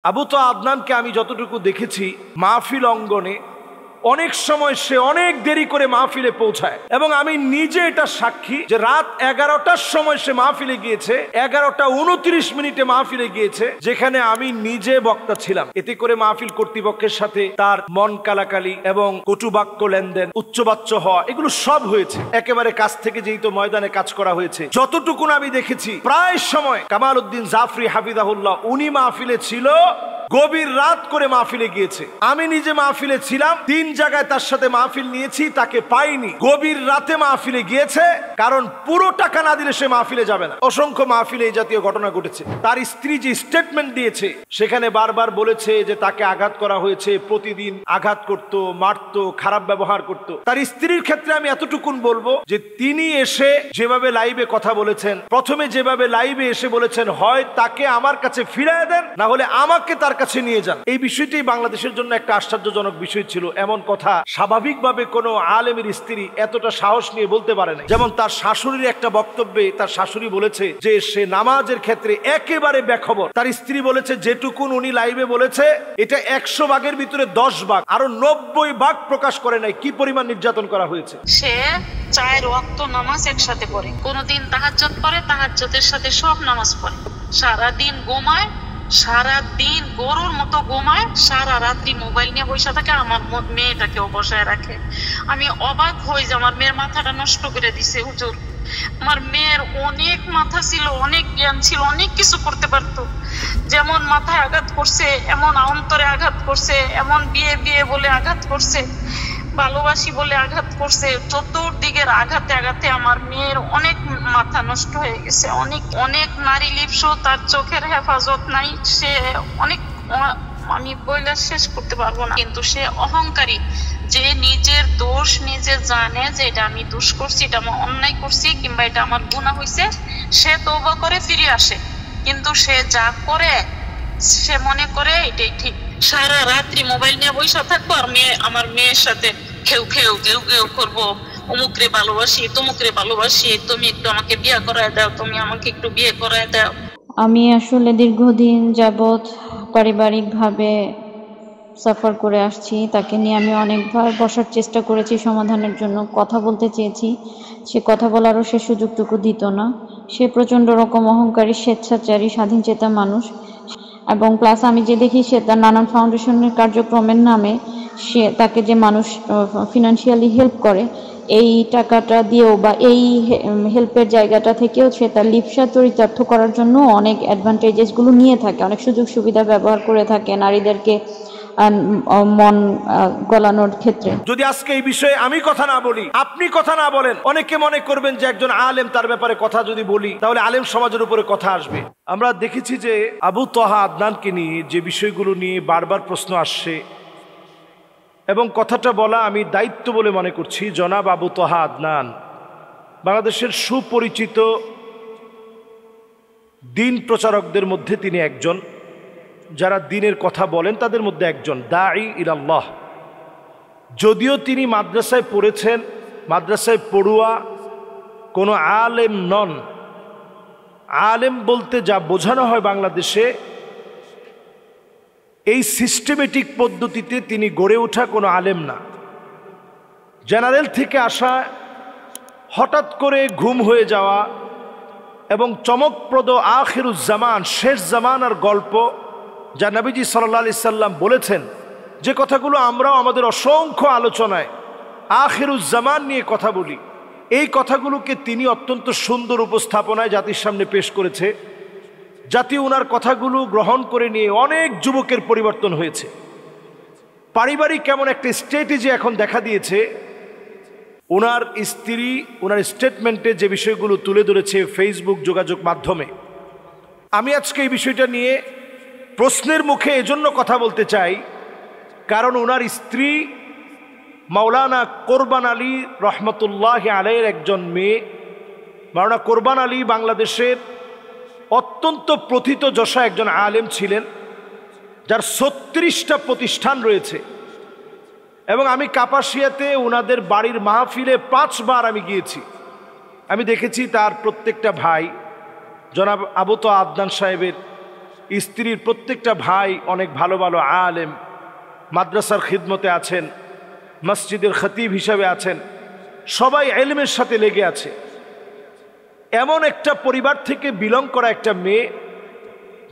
আবু তো আদনানকে আমি যতটুকু দেখেছি মাহফিল অঙ্গনে অনেক সময় সে অনেক দেরি করে মাহফিলে পৌঁছায়, এবং আমি নিজে এটা সাক্ষী যে রাত 11টার সময় সে মাহফিলে গিয়েছে, 11:29 মাহফিলে গিয়েছে, যেখানে আমি নিজে বক্তা ছিলাম। এতে করে মাহফিল কর্তৃপক্ষের সাথে তার মন কালাকালি এবং কটুবাক্য লেনদেন, উচ্চবাচ্য হওয়া, এগুলো সব হয়েছে। একেবারে কাছ থেকে যেহেতু ময়দানে কাজ করা হয়েছে, যতটুকু আমি দেখেছি প্রায় সময় কামাল উদ্দিন জাফরি হাফিজাহুল্লাহ উনি মাহফিলে ছিল, গভীর রাত করে মাহফিলে গিয়েছে। আমি নিজে মাহফিলে ছিলাম, 3 জায়গায় তার সাথে মাহফিল নিয়েছি, তাকে পাইনি। গভীর রাতে মাহফিলে গিয়েছে, কারণ পুরো টাকা না দিলে সে মাহফিলে যাবে না। অসংখ্য মাহফিলে এই জাতীয় ঘটনা ঘটেছে। তার স্ত্রী যে স্টেটমেন্ট দিয়েছে সেখানে বারবার বলেছে যে তাকে আঘাত করা হয়েছে, প্রতিদিন আঘাত করত, মারত, খারাপ ব্যবহার করত। তার স্ত্রীর ক্ষেত্রে আমি এতটুকুন বলবো যে তিনি এসে যেভাবে লাইভে কথা বলেছেন, প্রথমে যেভাবে লাইভে এসে বলেছেন, হয় তাকে আমার কাছে ফিরিয়ে দেন, না হলে আমাকে তার কাছে নিয়ে যান। এই বিষয়টি বাংলাদেশের জন্য একটা আশ্চর্যজনক বিষয় ছিল। এমন কথা স্বাভাবিকভাবে কোনো আলেমের স্ত্রী এতটা সাহস নিয়ে বলতে পারে না। যেমন তার শাশুড়ির একটা বক্তব্যে তার শাশুড়ি বলেছে যে সে নামাজের ক্ষেত্রে একেবারে বেখবর। তার স্ত্রী বলেছে যেটুকুন উনি লাইভে বলেছে এটা 100 ভাগের ভিতরে 10 ভাগ, আরো 90 ভাগ প্রকাশ করে নাই কি পরিমাণ নির্যাতন করা হয়েছে। সে 4 ওয়াক্ত নামাজ একসাথে পড়ে, কোনদিন তাহাজ্জুদ পড়ে, তাহাজ্জুদের সাথে সব নামাজ পড়ে, সারাদিন ঘুমায়, সারাদিন গরুর মতো ঘুমায়, সারা রাত্রি মোবাইল নিয়ে বসে থাকে। আমার মেয়েটাকেও বসায় রাখে। আমি অবাক হই যে আমার মেয়ের মাথাটা নষ্ট করে দিছে হুজুর। আমার মেয়ের অনেক মাথা ছিল, অনেক জ্ঞান ছিল, অনেক কিছু করতে পারতো। যেমন মাথায় আঘাত করছে, এমন অন্তরে আঘাত করছে, এমন বিয়ে বিয়ে বলে আঘাত করছে, ভালোবাসি বলে আঘাত করছে। চতুর্দিকের আঘাতে আঘাতে আমার মেয়ের অনেক মাথা নষ্ট হয়ে গেছে। অনেক অনেক নারী লিপ্স, তার চোখের হেফাজত নাই। সে অনেক, আমি বইলে শেষ করতে পারবো না। কিন্তু সে অহংকারী, যে নিজের দোষ নিজে জানে যে এটা আমি দোষ করছি, এটা আমি অন্যায় করছি, কিংবা এটা আমার গুনাহ হয়েছে, সে তওবা করে ফিরে আসে। কিন্তু সে যা করে সে মনে করে এটাই ঠিক। সারা রাত্রি মোবাইল নিয়ে বসে থাকবো, আর আমার মেয়ের সাথে খেউ খেউ ঘেউ ঘেউ করবো, অমুকরে ভালোবাসি, তমুকরে ভালোবাসি, তুমি একটু আমাকে বিয়ে করায় দাও, তুমি আমাকে একটু বিয়ে করায় দাও। আমি আসলে দীর্ঘদিন যাবৎ পারিবারিকভাবে সাফার করে আসছি। তাকে নিয়ে আমি অনেকবার বসার চেষ্টা করেছি, সমাধানের জন্য কথা বলতে চেয়েছি। সে কথা বলারও সে সুযোগটুকু দিত না। সে প্রচণ্ড রকম অহংকারী, স্বেচ্ছাচারী, স্বাধীনচেতা মানুষ। এবং প্লাস আমি যে দেখি সে তার নানান ফাউন্ডেশনের কার্যক্রমের নামে সে তাকে যে মানুষ ফিনান্সিয়ালি হেল্প করে, এই টাকাটা দিয়েও বা এই হেল্পের জায়গাটা থেকেও সে তার লিপ্সা চরিতার্থ করার জন্য অনেক অ্যাডভান্টেজেসগুলো নিয়ে থাকে, অনেক সুযোগ সুবিধা ব্যবহার করে থাকে নারীদেরকে মন গলানোর ক্ষেত্রে। যদি আজকে এই বিষয়ে আমি কথা না বলি, আপনি কথা না বলেন, অনেকে মনে করবেন যে একজন আলেম, তার ব্যাপারে কথা যদি বলি তাহলে আলেম সমাজের উপরে কথা আসবে। আমরা দেখেছি যে আবু তহা আদনানকে নিয়ে যে বিষয়গুলো নিয়ে বারবার প্রশ্ন আসছে, এবং কথাটা বলা আমি দায়িত্ব বলে মনে করছি। জনাব আবু তহা আদনান বাংলাদেশের সুপরিচিত দিন প্রচারকদের মধ্যে তিনি একজন, যারা দিনের কথা বলেন তাদের মধ্যে একজন, দাঈ ইলাল্লাহ। যদিও তিনি মাদ্রাসায় পড়েছেন, মাদ্রাসায় পড়ুয়া, কোনো আলেম নন। আলেম বলতে যা বোঝানো হয় বাংলাদেশে, এই সিস্টেমেটিক পদ্ধতিতে তিনি গড়ে ওঠা কোনো আলেম না। জেনারেল থেকে আসা, হঠাৎ করে ঘুম হয়ে যাওয়া, এবং চমকপ্রদ আখিরুজ্জামান, শেষ জামানার গল্প, যা নবীজি সাল্লাল্লাহু আলাইহি সাল্লাম বলেছেন, যে কথাগুলো আমরাও আমাদের অসংখ্য আলোচনায় আখিরুজ্জামান নিয়ে কথা বলি, এই কথাগুলোকে তিনি অত্যন্ত সুন্দর উপস্থাপনায় জাতির সামনে পেশ করেছে। জাতি ওনার কথাগুলো গ্রহণ করে নিয়ে অনেক যুবকের পরিবর্তন হয়েছে। পারিবারিক কেমন একটা স্ট্র্যাটেজি এখন দেখা দিয়েছে। ওনার স্ত্রী ওনার স্টেটমেন্টে যে বিষয়গুলো তুলে ধরেছে ফেসবুক যোগাযোগ মাধ্যমে, আমি আজকে এই বিষয়টা নিয়ে প্রশ্নের মুখে এজন্য কথা বলতে চাই, কারণ ওনার স্ত্রী মাওলানা কোরবান আলী রহমতুল্লাহ আলাইহির একজন মেয়ে। মাওলানা কোরবান আলী বাংলাদেশের অত্যন্ত প্রথিতযশা একজন আলেম ছিলেন, যার 36টা প্রতিষ্ঠান রয়েছে। এবং আমি কাপাসিয়াতে ওনাদের বাড়ির মাহফিলে 5 বার আমি গিয়েছি। আমি দেখেছি তার প্রত্যেকটা ভাই, জনাব আবু তহা আদনান সাহেবের স্ত্রীর প্রত্যেকটা ভাই অনেক ভালো ভালো আলেম, মাদ্রাসার খিদমতে আছেন, মসজিদের খতিব হিসাবে আছেন, সবাই ইলমের সাথে লেগে আছে। এমন একটা পরিবার থেকে বিলং করা একটা মেয়ে,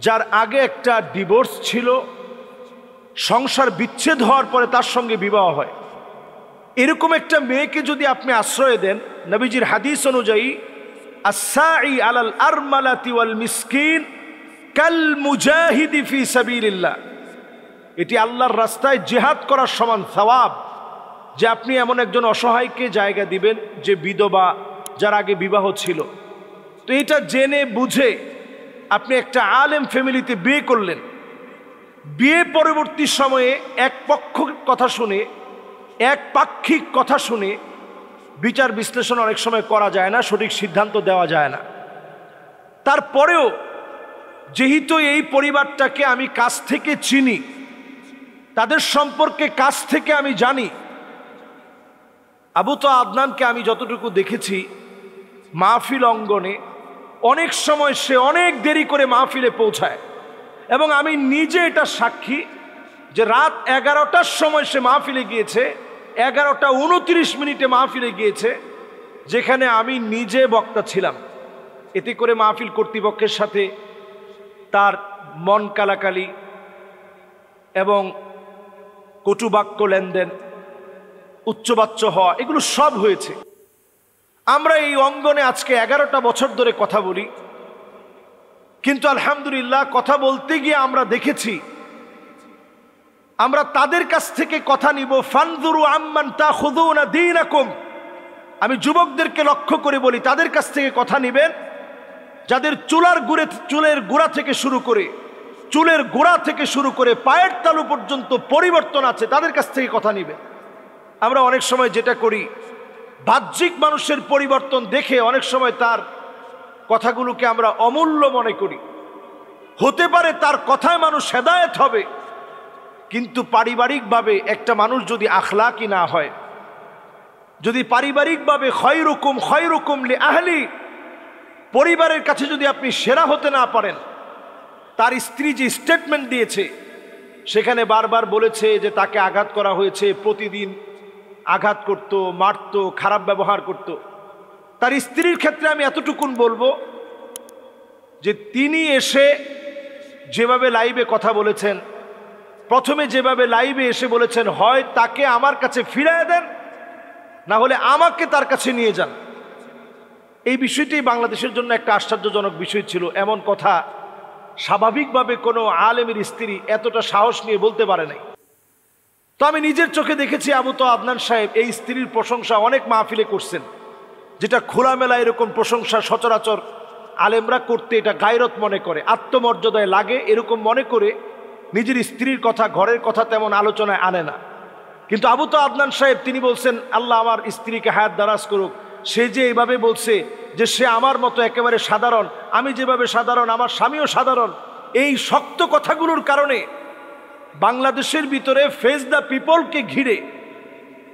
যার আগে একটা ডিভোর্স ছিল, সংসার বিচ্ছেদ হওয়ার পরে তার সঙ্গে বিবাহ হয়, এরকম একটা মেয়েকে যদি আপনি আশ্রয় দেন, নবীজির হাদিস অনুযায়ী আস-সাঈ আলাল আরমালাতি ওয়াল মিসকিন কাল মুজাহিদি ফি সাবিলিল্লাহ, এটি আল্লাহর রাস্তায় জিহাদ করার সমান সওয়াব, যে আপনি এমন একজন অসহায়কে জায়গা দিবেন যে বিধবা, যার আগে বিবাহ ছিল। তো এটা জেনে বুঝে আপনি একটা আলেম ফ্যামিলিতে বিয়ে করলেন। বিয়ে পরবর্তী সময়ে এক পক্ষ কথা শুনে, এক পাক্ষিক কথা শুনে বিচার বিশ্লেষণ অনেক সময় করা যায় না, সঠিক সিদ্ধান্ত দেওয়া যায় না। তারপরেও যেহেতু এই পরিবারটাকে আমি কাছ থেকে চিনি, তাদের সম্পর্কে কাছ থেকে আমি জানি, আবু তোহা আদনানকে আমি যতটুকু দেখেছি মাহফিল অঙ্গনে, অনেক সময় সে অনেক দেরি করে মাহফিলে পৌঁছায়, এবং আমি নিজে এটা সাক্ষী যে রাত 11টার সময় সে মাহফিলে গিয়েছে, 11:29 মাহফিলে গিয়েছে, যেখানে আমি নিজে বক্তা ছিলাম। এতে করে মাহফিল কর্তৃপক্ষের সাথে তার মন কালাকালি এবং কটুবাক্য লেনদেন, উচ্চবাচ্য হওয়া, এগুলো সব হয়েছে। আমরা এই অঙ্গনে আজকে 11টা বছর ধরে কথা বলি, কিন্তু আলহামদুলিল্লাহ কথা বলতে গিয়ে আমরা দেখেছি, আমরা তাদের কাছ থেকে কথা নিব। ফানজুরু আম্মান তাখুযুনা দীনাকুম, আমি যুবকদেরকে লক্ষ্য করে বলি, তাদের কাছ থেকে কথা নিবেন যাদের চুলের গোড়া থেকে শুরু করে পায়ের তালু পর্যন্ত পরিবর্তন আছে, তাদের কাছ থেকে কথা নিবেন। আমরা অনেক সময় যেটা করি, বাহ্যিক মানুষের পরিবর্তন দেখে অনেক সময় তার কথাগুলোকে আমরা অমূল্য মনে করি। হতে পারে তার কথায় মানুষ হেদায়েত হবে, কিন্তু পারিবারিকভাবে একটা মানুষ যদি আখলাকি না হয়, যদি পারিবারিকভাবে খয়রুকুম লি আহলি, পরিবারের কাছে যদি আপনি সেরা হতে না পারেন, তার স্ত্রী যে স্টেটমেন্ট দিয়েছে সেখানে বারবার বলেছে যে তাকে আঘাত করা হয়েছে, প্রতিদিন আঘাত করত, মারত, খারাপ ব্যবহার করত। তার স্ত্রীর ক্ষেত্রে আমি এতটুকুন বলবো যে তিনি এসে যেভাবে লাইভে কথা বলেছেন, প্রথমে যেভাবে লাইভে এসে বলেছেন, হয় তাকে আমার কাছে ফিরিয়ে দেন, না হলে আমাকে তার কাছে নিয়ে যান। এই বিষয়টি বাংলাদেশের জন্য একটা আশ্চর্যজনক বিষয় ছিল। এমন কথা স্বাভাবিকভাবে কোনো আলেমের স্ত্রী এতটা সাহস নিয়ে বলতে পারে নাই। তো আমি নিজের চোখে দেখেছি আবু তোহা আদনান সাহেব এই স্ত্রীর প্রশংসা অনেক মাহফিলে করছেন, যেটা খোলামেলা এরকম প্রশংসা সচরাচর আলেমরা করতে এটা গায়রত মনে করে, আত্মমর্যাদায় লাগে, এরকম মনে করে নিজের স্ত্রীর কথা, ঘরের কথা তেমন আলোচনায় আনে না। কিন্তু আবু তোহা আদনান সাহেব তিনি বলছেন, আল্লাহ আমার স্ত্রীকে হায়াত দারাজ করুক, সে যে এইভাবে বলছে যে সে আমার মতো একেবারে সাধারণ, আমি যেভাবে সাধারণ আমার স্বামীও সাধারণ, এই শক্ত কথাগুলোর কারণে বাংলাদেশের ভিতরে ফেস দ্য পিপলকে ঘিরে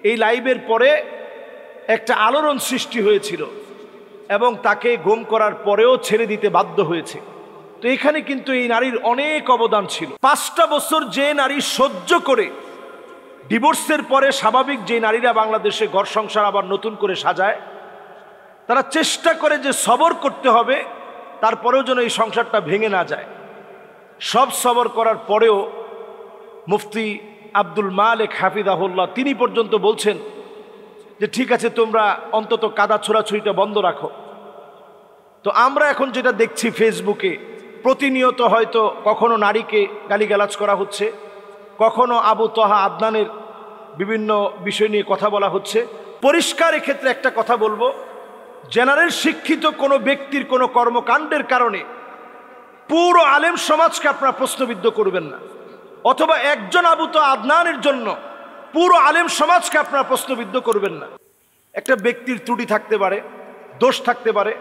এই লাইভের পরে একটা আলোড়ন সৃষ্টি হয়েছিল, এবং তাকে গুম করার পরেও ছেড়ে দিতে বাধ্য হয়েছে। তো এখানে কিন্তু এই নারীর অনেক অবদান ছিল। 5টা বছর যে নারী সহ্য করে ডিভোর্সের পরে স্বাভাবিক যে নারীরা বাংলাদেশে ঘর সংসার আবার নতুন করে সাজায়, তারা চেষ্টা করে যে সবর করতে হবে, তারপরেও যেন এই সংসারটা ভেঙে না যায়। সব সবর করার পরেও মুফতি আব্দুল মালিক হাফিজাহুল্লাহ তিনি পর্যন্ত বলছেন যে ঠিক আছে, তোমরা অন্তত কাদা ছোড়াছুড়িটা বন্ধ রাখো। তো আমরা এখন যেটা দেখছি ফেসবুকে প্রতিনিয়ত, হয়তো কখনো নারীকে গালিগালাজ করা হচ্ছে, কখনো আবু তোহা আদনানের বিভিন্ন বিষয় নিয়ে কথা বলা হচ্ছে। পরিষ্কার এক্ষেত্রে একটা কথা বলবো, জেনারেল শিক্ষিত কোনো ব্যক্তির কোনো কর্মকাণ্ডের কারণে পুরো আলেম সমাজকে আপনারা প্রশ্নবিদ্ধ করবেন না, অথবা একজন আবু তোহা আদনানের জন্য পুরো আলেম সমাজকে আপনারা প্রশ্নবিদ্ধ করবেন না। একটা ব্যক্তির ত্রুটি থাকতে পারে, দোষ থাকতে পারে,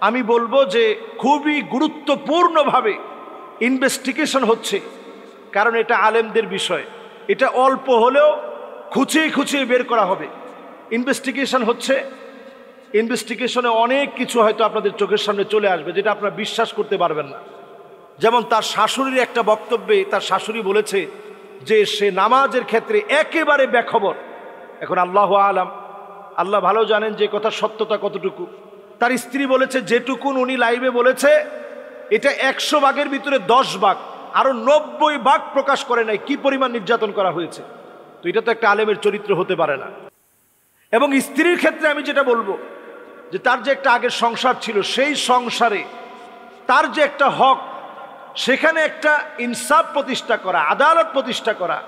আমি বলবো যে খুবই গুরুত্বপূর্ণভাবে ইনভেস্টিগেশন হচ্ছে, কারণ এটা আলেমদের বিষয়, এটা অল্প হলেও খুঁচিয়ে খুঁচিয়ে বের করা হবে। ইনভেস্টিগেশন হচ্ছে, ইনভেস্টিগেশনে অনেক কিছু হয়তো আপনাদের চোখের সামনে চলে আসবে যেটা আপনারা বিশ্বাস করতে পারবেন না। যেমন তার শাশুড়ির একটা বক্তব্যে তার শাশুড়ি বলেছে যে সে নামাজের ক্ষেত্রে একেবারে বেখবর। এখন আল্লাহু আলাম, আল্লাহ ভালো জানেন যে কথা সত্যতা কতটুকু। তার স্ত্রী বলেছে যেটুকুন উনি লাইভে বলেছে এটা 100 ভাগের ভিতরে 10 ভাগ, আরো 90 ভাগ প্রকাশ করে নাই কি পরিমাণ নির্যাতন করা হয়েছে। তো এটা তো একটা আলেমের চরিত্র হতে পারে না। এবং স্ত্রীর ক্ষেত্রে আমি যেটা বলবো যে তার যে একটা আগের সংসার ছিল, সেই সংসারে তার যে একটা হক, সেখানে একটা ইনসাফ প্রতিষ্ঠা করা, আদালত প্রতিষ্ঠা করা,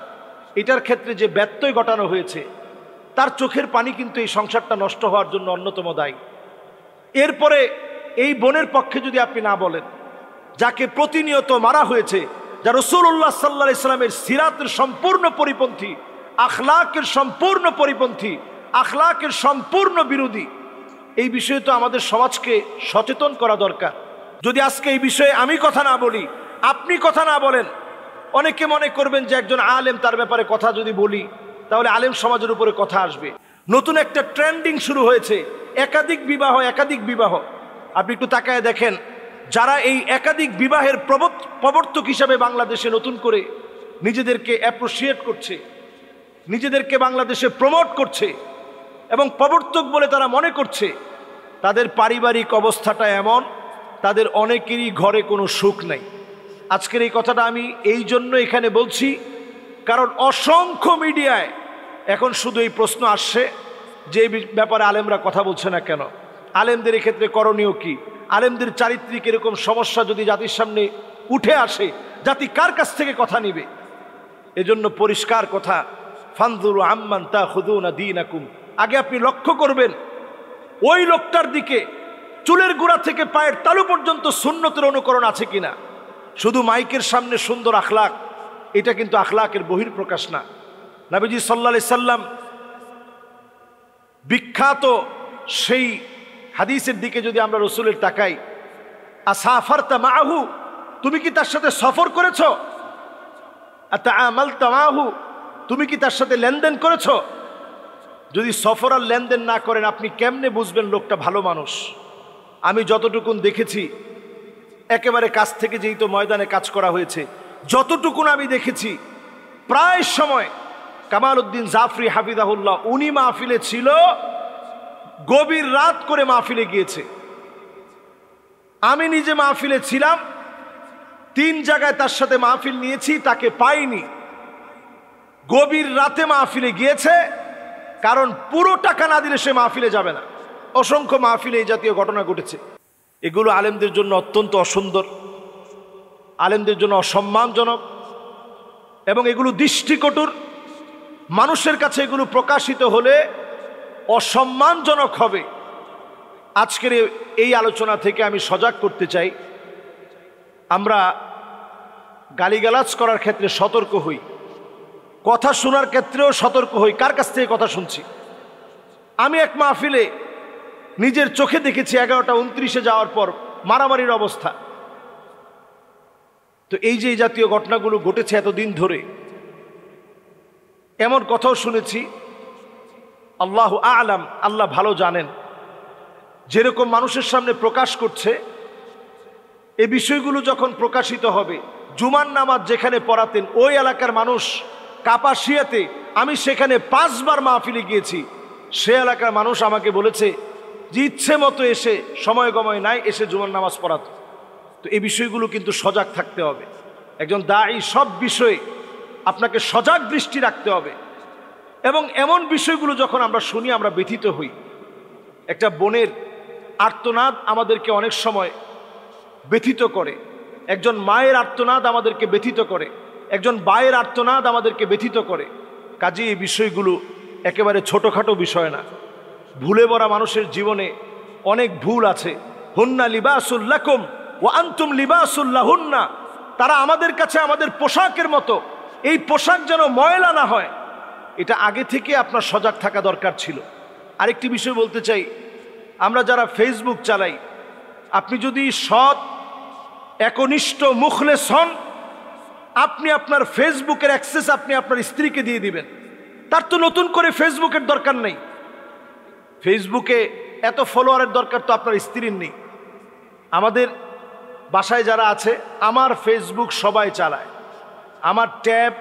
এটার ক্ষেত্রে যে ব্যত্যয় ঘটানো হয়েছে, তার চোখের পানি কিন্তু এই সংসারটা নষ্ট হওয়ার জন্য অন্যতম দায়ী। এরপরে এই বোনের পক্ষে যদি আপনি না বলেন, যাকে প্রতিনিয়ত মারা হয়েছে, যা রাসূলুল্লাহ সাল্লাল্লাহু আলাইহি সাল্লামের সিরাতের সম্পূর্ণ পরিপন্থী, আখলাকের সম্পূর্ণ পরিপন্থী, আখলাকের সম্পূর্ণ বিরোধী, এই বিষয়ে তো আমাদের সমাজকে সচেতন করা দরকার। যদি আজকে এই বিষয়ে আমি কথা না বলি, আপনি কথা না বলেন, অনেকে মনে করবেন যে একজন আলেম, তার ব্যাপারে কথা যদি বলি তাহলে আলেম সমাজের উপরে কথা আসবে। নতুন একটা ট্রেন্ডিং শুরু হয়েছে, একাধিক বিবাহ, একাধিক বিবাহ। আপনি একটু তাকায় দেখেন, যারা এই একাধিক বিবাহের প্রবর্তক হিসাবে বাংলাদেশে নতুন করে নিজেদেরকে অ্যাপ্রিশিয়েট করছে, নিজেদেরকে বাংলাদেশে প্রমোট করছে এবং প্রবর্তক বলে তারা মনে করছে, তাদের পারিবারিক অবস্থাটা এমন, তাদের অনেকেরই ঘরে কোনো সুখ নাই। আজকের এই কথাটা আমি এই জন্য এখানে বলছি, কারণ অসংখ্য মিডিয়ায় এখন শুধু এই প্রশ্ন আসছে যে এই ব্যাপারে আলেমরা কথা বলছে না কেন, আলেমদের এক্ষেত্রে করণীয় কি, আলেমদের চারিত্রিক এরকম সমস্যা যদি জাতির সামনে উঠে আসে, জাতি কার কাছ থেকে কথা নিবে? এজন্য পরিষ্কার কথা, ফানজুরু আম্মান তাখুযুনা দীনাকুম। আগে আপনি লক্ষ্য করবেন ওই লোকটার দিকে, চুলের গোড়া থেকে পায়ের তালু পর্যন্ত সুন্নতের অনুকরণ আছে কিনা। শুধু মাইকের সামনে সুন্দর আখলাক, এটা কিন্তু আখলাকের বহির্প্রকাশ না। নবীজি সাল্লাল্লাহু আলাইহি সাল্লাম বিখ্যাত সেই হাদিসের দিকে যদি আমরা রসুলের তাকাই, আসাফারতা মাহু, তুমি কি তার সাথে সফর করেছো? আতাআমালতা মাহু, তুমি কি তার সাথে লেনদেন করেছো? যদি সফর আর লেনদেন না করেন, আপনি কেমনে বুঝবেন লোকটা ভালো মানুষ? আমি যতটুকুন দেখেছি, একেবারে কাছ থেকে যেহেতু ময়দানে কাজ করা হয়েছে, যতটুকুন আমি দেখেছি, প্রায় সময় কামাল উদ্দিন জাফরি হাফিজাহুল্লাহ, উনি মাহফিলে ছিল, গভীর রাত করে মাহফিলে গিয়েছে। আমি নিজে মাহফিলে ছিলাম, 3 জায়গায় তার সাথে মাহফিল নিয়েছি, তাকে পাইনি। গভীর রাতে মাহফিলে গিয়েছে, কারণ পুরো টাকা না দিলে সে মাহফিলে যাবে না। অসংখ্য মাহফিলে এই জাতীয় ঘটনা ঘটেছে। এগুলো আলেমদের জন্য অত্যন্ত অসুন্দর, আলেমদের জন্য অসম্মানজনক এবং এগুলো দৃষ্টিকটুর। মানুষের কাছে এগুলো প্রকাশিত হলে অসম্মানজনক হবে। আজকের এই আলোচনা থেকে আমি সজাগ করতে চাই, আমরা গালিগালাজ করার ক্ষেত্রে সতর্ক হই, কথা শোনার ক্ষেত্রেও সতর্ক হই, কার কাছ থেকে কথা শুনছি। আমি এক মাহফিলে নিজের চোখে দেখেছি 11:29 যাওয়ার পর মারামারির অবস্থা। তো এই যে এই জাতীয় ঘটনাগুলো ঘটেছে এতদিন ধরে, এমন কথাও শুনেছি, আল্লাহু আ'লাম, আল্লাহ ভালো জানেন, যেরকম মানুষের সামনে প্রকাশ করছে, এই বিষয়গুলো যখন প্রকাশিত হবে, জুমার নামাজ যেখানে পড়াতেন ওই এলাকার মানুষ কাপাসিয়াতে, আমি সেখানে 5 বার মাহফিলে গিয়েছি, সে এলাকার মানুষ আমাকে বলেছে যে ইচ্ছে মতো এসে, সময় গময় নাই, এসে জুমার নামাজ পড়াতো। তো এই বিষয়গুলো কিন্তু সজাগ থাকতে হবে। একজন দায়ী সব বিষয়ে আপনাকে সজাগ দৃষ্টি রাখতে হবে। এবং এমন বিষয়গুলো যখন আমরা শুনি, আমরা ব্যথিত হই। একটা বোনের আর্তনাদ আমাদেরকে অনেক সময় ব্যথিত করে, একজন মায়ের আর্তনাদ আমাদেরকে ব্যথিত করে, একজন ভাইয়ের আর্তনাদ আমাদেরকে ব্যথিত করে। কাজেই এই বিষয়গুলো একেবারে ছোটোখাটো বিষয় না। ভুলে ভরা মানুষের জীবনে অনেক ভুল আছে। হুন্না লিবাসুল লাকুম ওয়া আনতুম লিবাসুল লাহুন্না, তারা আমাদের কাছে আমাদের পোশাকের মতো। এই পোশাক যেন ময়লা না হয়, এটা আগে থেকে আপনার সজাগ থাকা দরকার ছিল। আরেকটি বিষয় বলতে চাই, আমরা যারা ফেসবুক চালাই, আপনি যদি সৎ, একনিষ্ঠ, মুখলেস হন, আপনি আপনার ফেসবুকের অ্যাক্সেস আপনি আপনার স্ত্রীকে দিয়ে দিবেন। তার তো নতুন করে ফেসবুকের দরকার নেই, ফেসবুকে এত ফলোয়ারের দরকার তো আপনার স্ত্রীর নেই। আমাদের বাসায় যারা আছে, আমার ফেসবুক সবাই চালায়, আমার ট্যাব,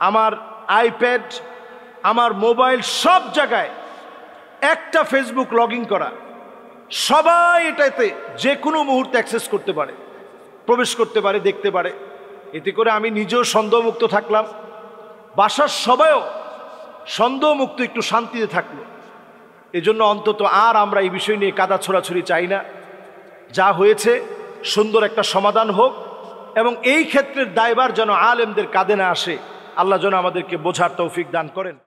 আমার আইপ্যাড, আমার মোবাইল, সব জায়গায় একটা ফেসবুক লগ ইন করা। সবাই এটাতে যে কোনো মুহূর্তে অ্যাক্সেস করতে পারে, প্রবেশ করতে পারে, দেখতে পারে। এতে করে আমি নিজেও সন্দেহমুক্ত থাকলাম, বাসার সবাইও সন্দেহমুক্ত, একটু শান্তিতে থাকলো। এজন্য অন্তত আর আমরা এই বিষয় নিয়ে কাদা ছোড়াছুড়ি চাই না। যা হয়েছে সুন্দর একটা সমাধান হোক, এবং এই ক্ষেত্রের দায়ভার যেন আলেমদের কাঁধে না আসে। আল্লাহ যেন আমাদেরকে বোঝার তৌফিক দান করেন।